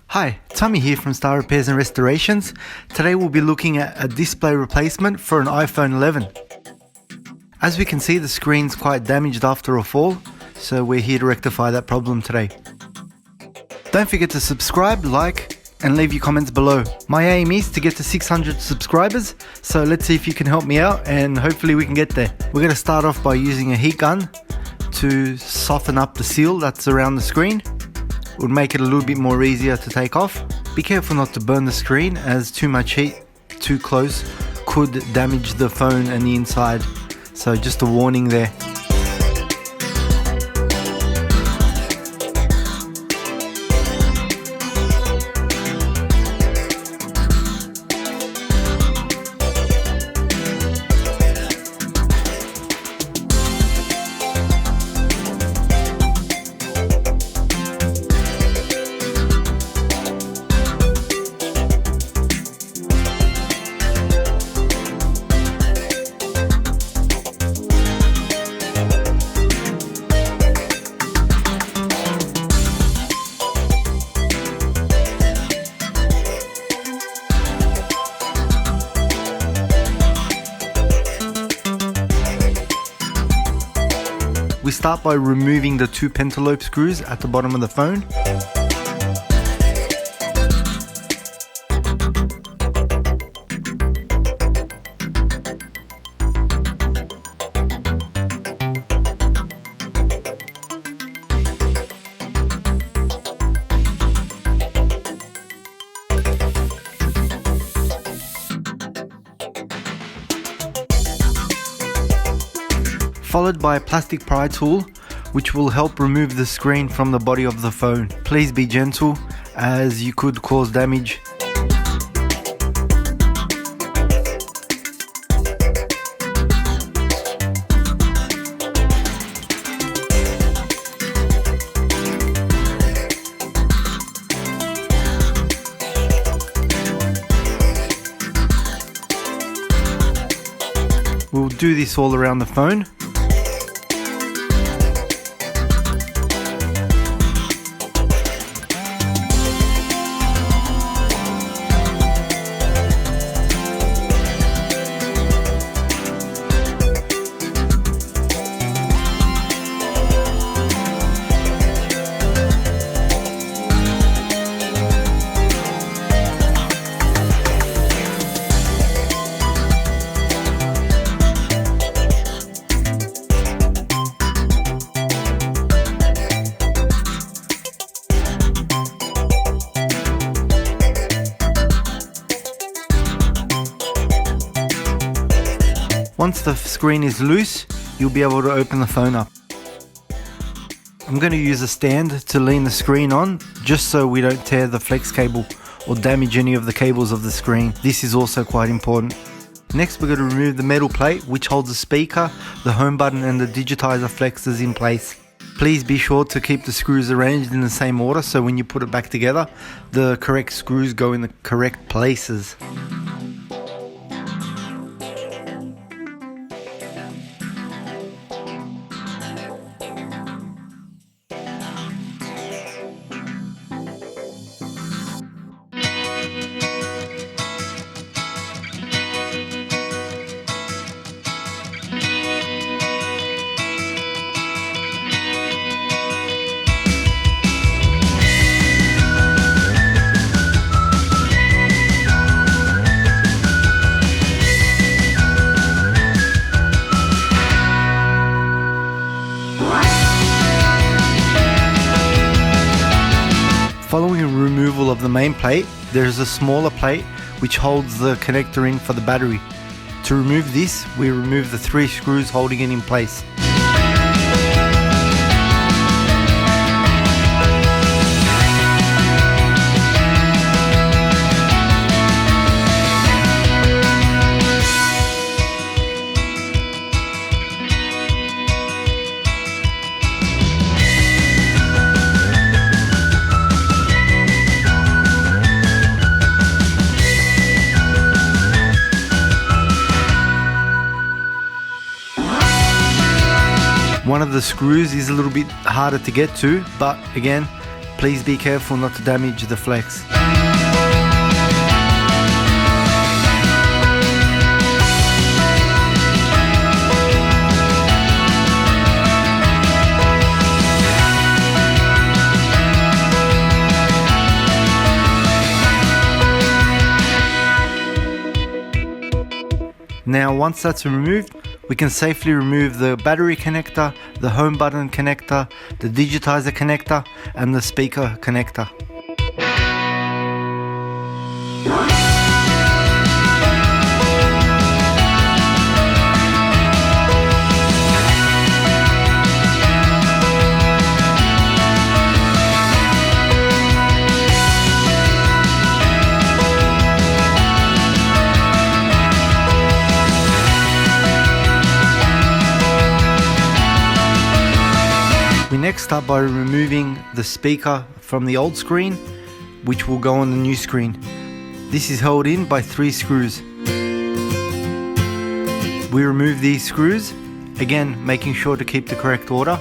Hi, Tommy here from Star Repairs and Restorations. Today we'll be looking at a display replacement for an iPhone 11. As we can see, the screen's quite damaged after a fall, so we're here to rectify that problem today. Don't forget to subscribe, like, and leave your comments below. My aim is to get to 600 subscribers, so let's see if you can help me out and hopefully we can get there. We're going to start off by using a heat gun to soften up the seal that's around the screen. It would make it a little bit more easier to take off. Be careful not to burn the screen, as too much heat too close could damage the phone and the inside. So just a warning there. We start by removing the two pentalobe screws at the bottom of the phone. Followed by a plastic pry tool, which will help remove the screen from the body of the phone. Please be gentle, as you could cause damage. We'll do this all around the phone. Once the screen is loose, you'll be able to open the phone up. I'm going to use a stand to lean the screen on, just so we don't tear the flex cable or damage any of the cables of the screen. This is also quite important. Next, we're going to remove the metal plate which holds the speaker, the home button and the digitizer flexes in place. Please be sure to keep the screws arranged in the same order, so when you put it back together, the correct screws go in the correct places. Following removal of the main plate, there is a smaller plate which holds the connector in for the battery. To remove this, we remove the 3 screws holding it in place. One of the screws is a little bit harder to get to, but again, please be careful not to damage the flex. Now once that's removed, we can safely remove the battery connector, the home button connector, the digitizer connector, and the speaker connector. We next start by removing the speaker from the old screen, which will go on the new screen. This is held in by 3 screws. We remove these screws, again making sure to keep the correct order.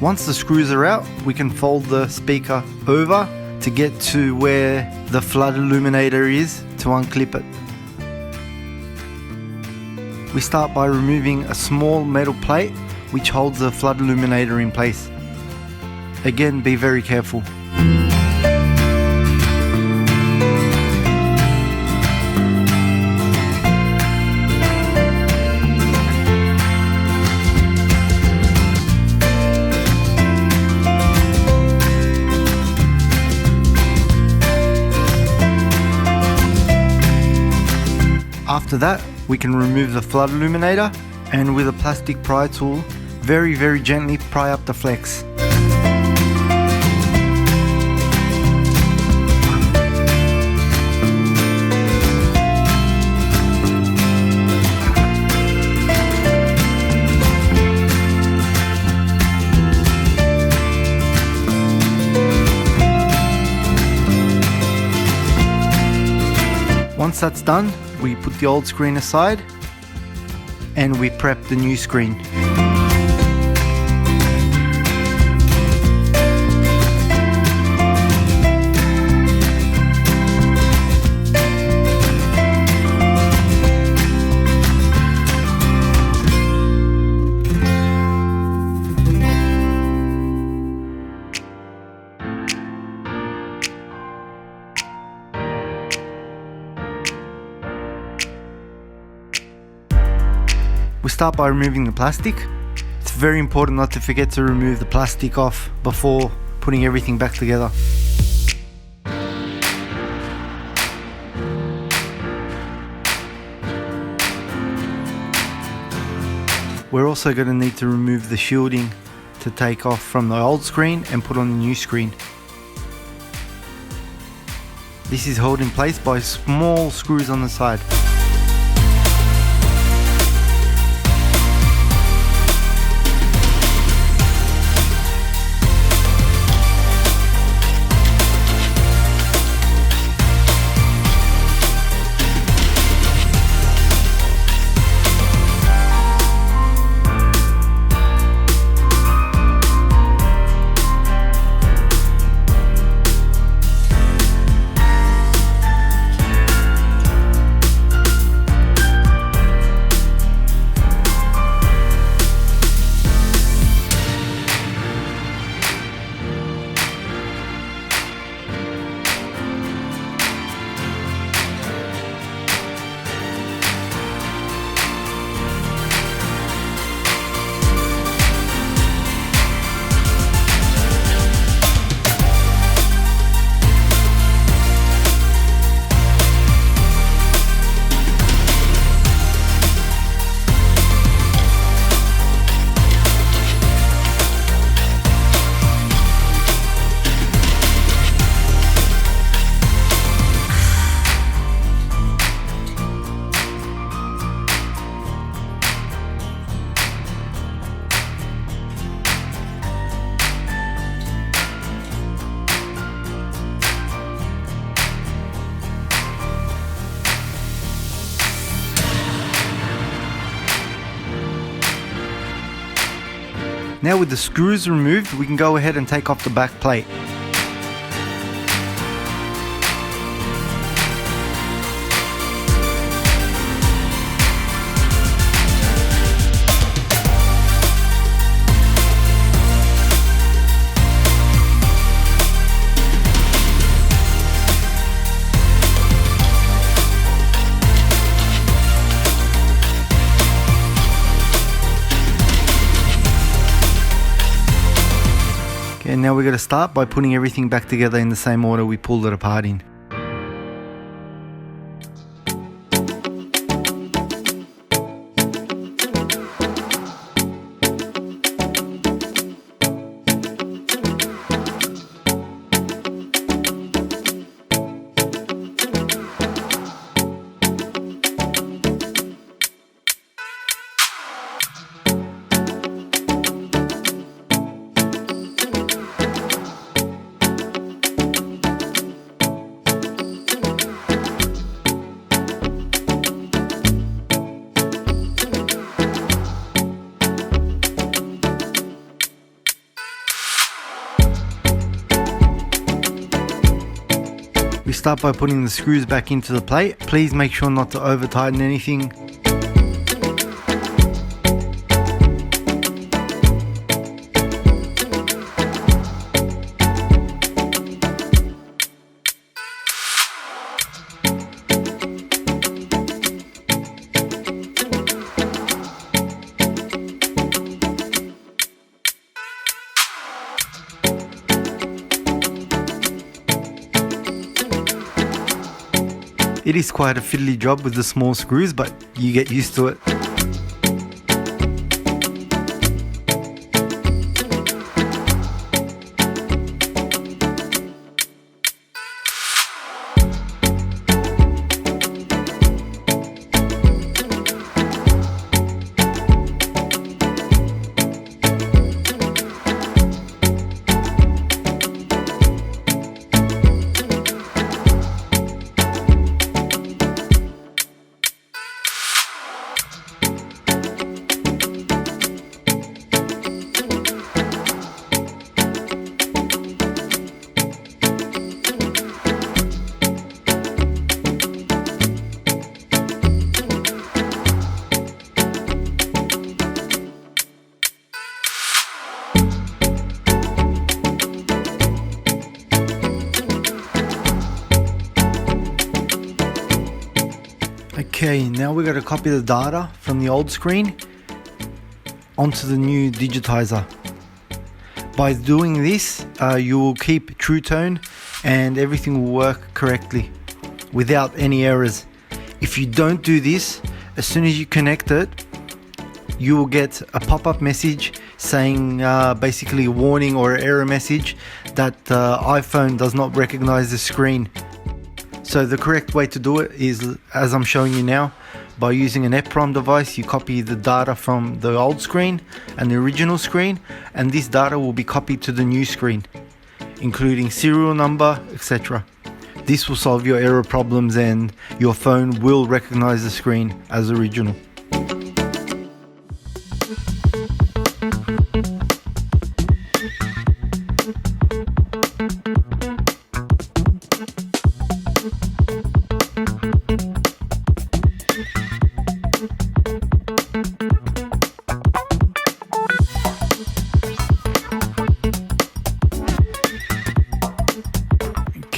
Once the screws are out, we can fold the speaker over to get to where the flood illuminator is to unclip it. We start by removing a small metal plate which holds the flood illuminator in place. Again, be very careful. After that, we can remove the flood illuminator and with a plastic pry tool, very gently pry up the flex. Once that's done, we put the old screen aside and we prep the new screen. We start by removing the plastic. It's very important not to forget to remove the plastic off before putting everything back together. We're also going to need to remove the shielding to take off from the old screen and put on the new screen. This is held in place by small screws on the side. Now with the screws removed, we can go ahead and take off the back plate. And now we're going to start by putting everything back together in the same order we pulled it apart in. We start by putting the screws back into the plate. Please make sure not to over tighten anything. It is quite a fiddly job with the small screws, but you get used to it. Okay, now we're going to copy the data from the old screen onto the new digitizer. By doing this, you will keep true tone and everything will work correctly without any errors. If you don't do this, as soon as you connect it, you will get a pop-up message saying basically a warning or an error message that iPhone does not recognize the screen. So the correct way to do it is, as I'm showing you now, by using an EPROM device. You copy the data from the old screen and the original screen, and this data will be copied to the new screen, including serial number, etc. This will solve your error problems and your phone will recognize the screen as original.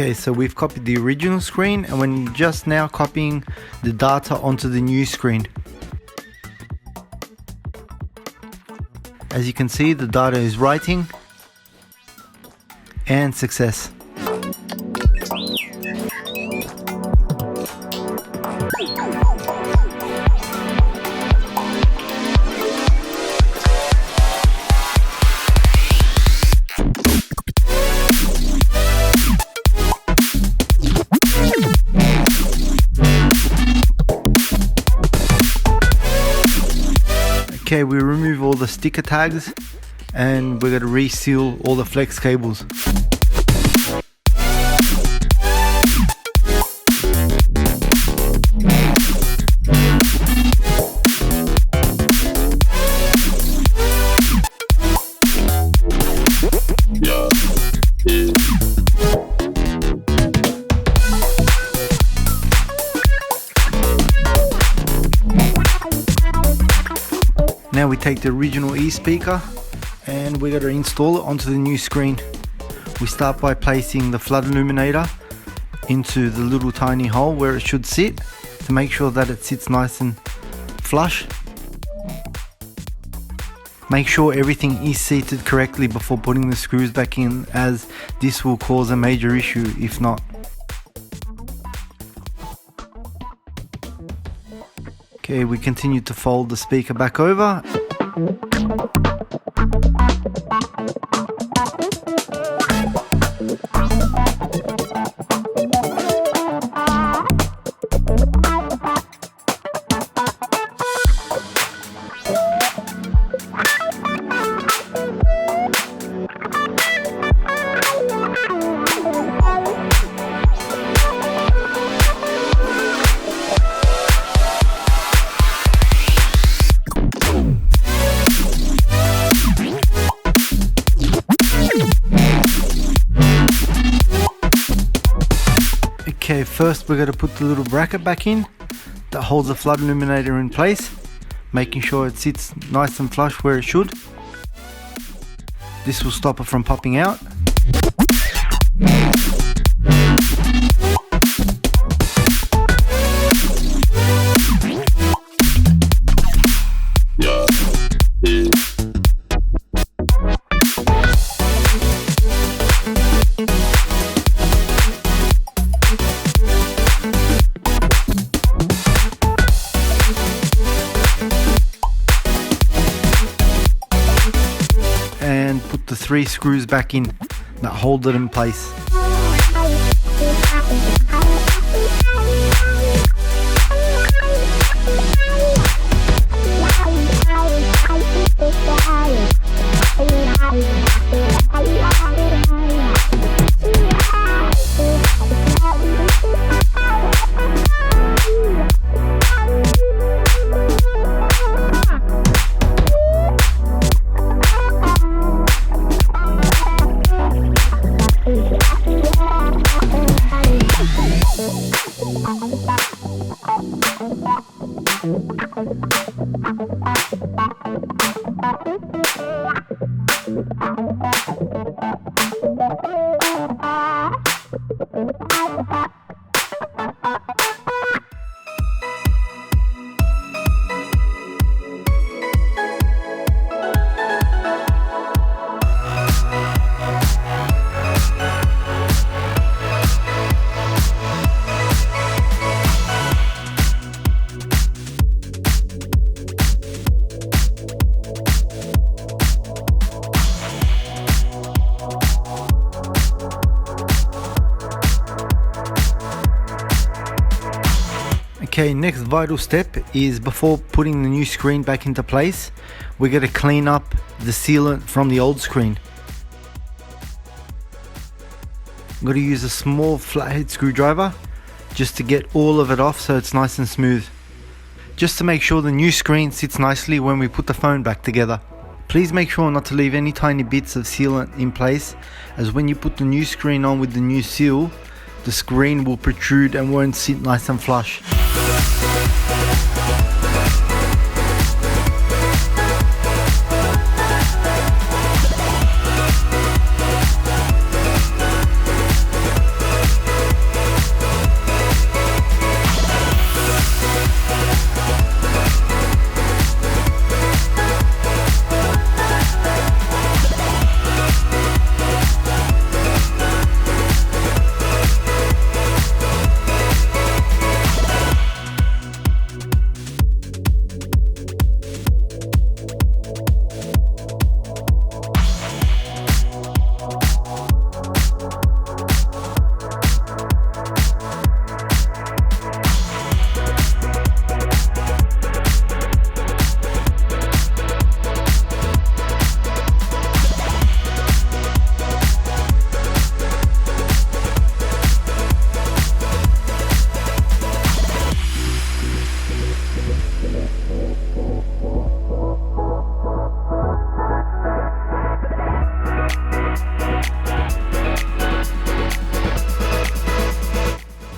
Okay, so we've copied the original screen and we're just now copying the data onto the new screen. As you can see, the data is writing, and success. Okay, we remove all the sticker tags and we're going to reseal all the flex cables. Now we take the original e-speaker and we're going to install it onto the new screen. We start by placing the flood illuminator into the little tiny hole where it should sit to make sure that it sits nice and flush. Make sure everything is seated correctly before putting the screws back in, as this will cause a major issue if not. Okay, we continue to fold the speaker back over. Okay, first we're going to put the little bracket back in that holds the flood illuminator in place, making sure it sits nice and flush where it should. This will stop it from popping out. And put the 3 screws back in that hold it in place. Okay, next vital step is, before putting the new screen back into place, we're going to clean up the sealant from the old screen. I'm going to use a small flathead screwdriver just to get all of it off so it's nice and smooth. Just to make sure the new screen sits nicely when we put the phone back together. Please make sure not to leave any tiny bits of sealant in place, as when you put the new screen on with the new seal, the screen will protrude and won't sit nice and flush.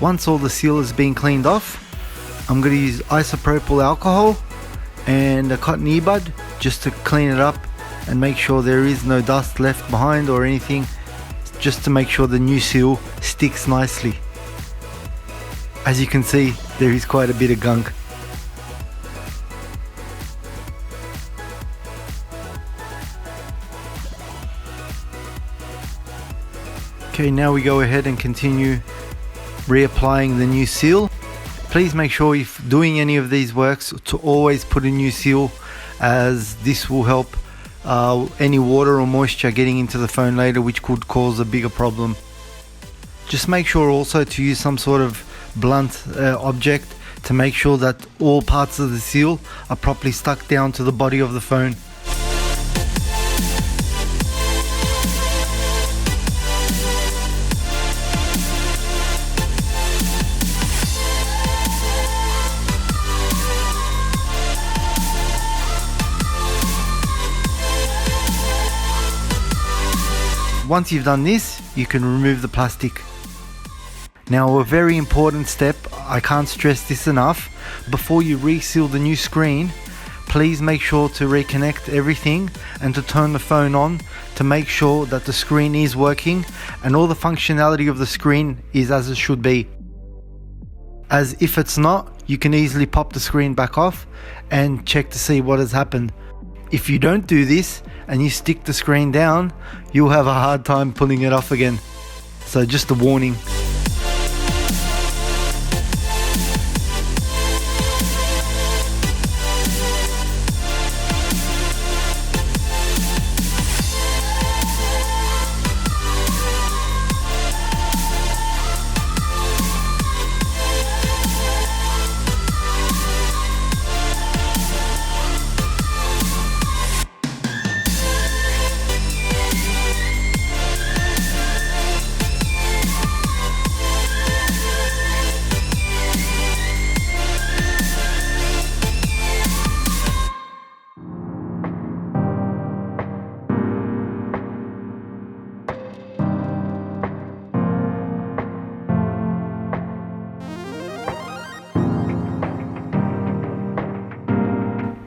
Once all the seal has been cleaned off, I'm going to use isopropyl alcohol and a cotton earbud just to clean it up and make sure there is no dust left behind or anything, just to make sure the new seal sticks nicely. As you can see, there is quite a bit of gunk. Okay, now we go ahead and continue reapplying the new seal. Please make sure if doing any of these works to always put a new seal, as this will help any water or moisture getting into the phone later, which could cause a bigger problem. Just make sure also to use some sort of blunt object to make sure that all parts of the seal are properly stuck down to the body of the phone. Once you've done this, you can remove the plastic. Now, a very important step, I can't stress this enough, before you reseal the new screen, please make sure to reconnect everything and to turn the phone on to make sure that the screen is working and all the functionality of the screen is as it should be. As if it's not, you can easily pop the screen back off and check to see what has happened. If you don't do this and you stick the screen down, you'll have a hard time pulling it off again. So just a warning.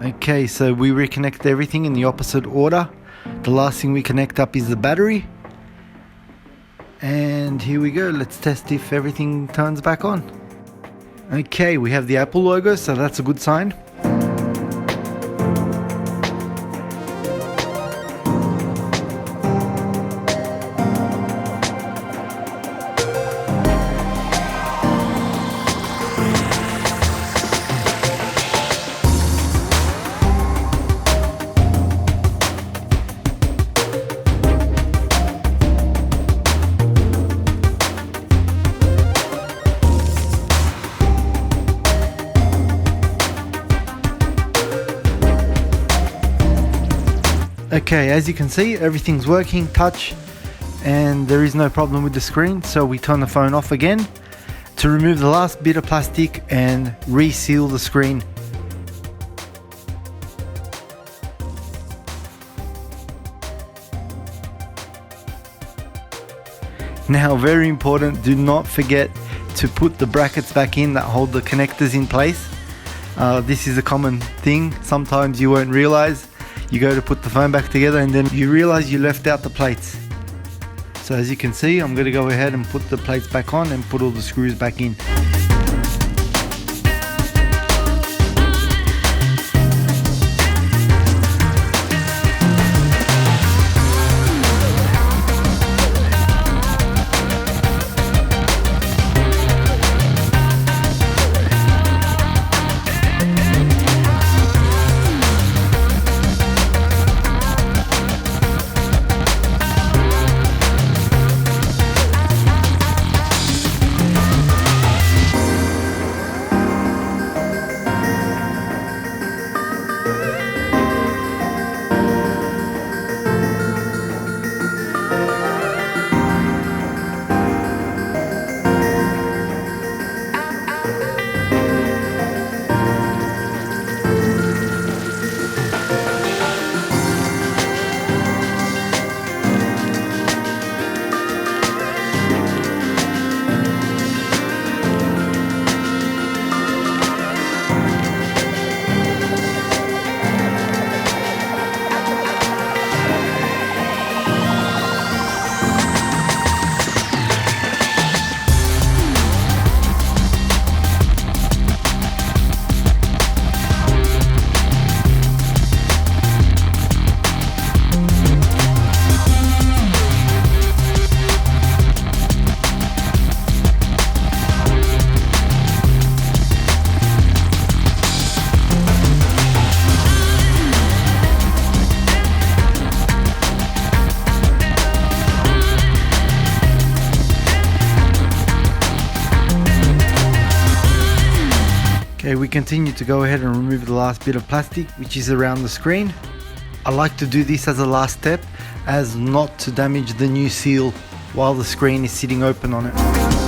Okay, so we reconnect everything in the opposite order. The last thing we connect up is the battery. And here we go, let's test if everything turns back on. Okay, we have the Apple logo, so that's a good sign. Okay, as you can see, everything's working, touch, and there is no problem with the screen, so we turn the phone off again to remove the last bit of plastic and reseal the screen. Now, very important, do not forget to put the brackets back in that hold the connectors in place. This is a common thing, sometimes you won't realize. You go to put the phone back together and then you realize you left out the plates. So as you can see, I'm going to go ahead and put the plates back on and put all the screws back in. continue to go ahead and remove the last bit of plastic which is around the screen. I like to do this as a last step as not to damage the new seal while the screen is sitting open on it.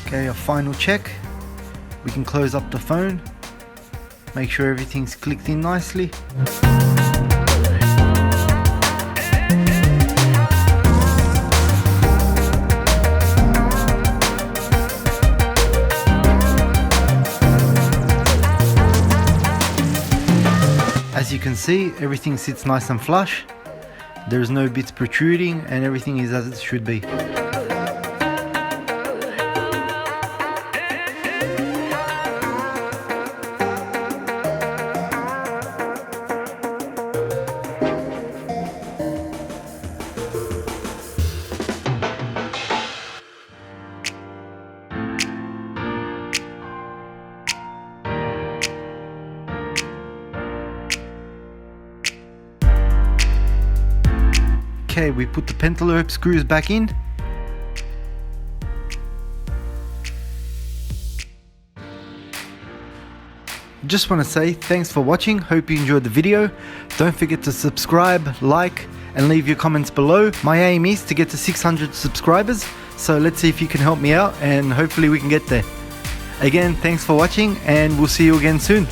Okay, a final check. We can close up the phone. Make sure everything's clicked in nicely. As you can see, everything sits nice and flush. There's no bits protruding and everything is as it should be. Okay, we put the pentalobe screws back in. Just want to say thanks for watching, hope you enjoyed the video. Don't forget to subscribe, like and leave your comments below. My aim is to get to 600 subscribers, so let's see if you can help me out and hopefully we can get there. Again, thanks for watching and we'll see you again soon.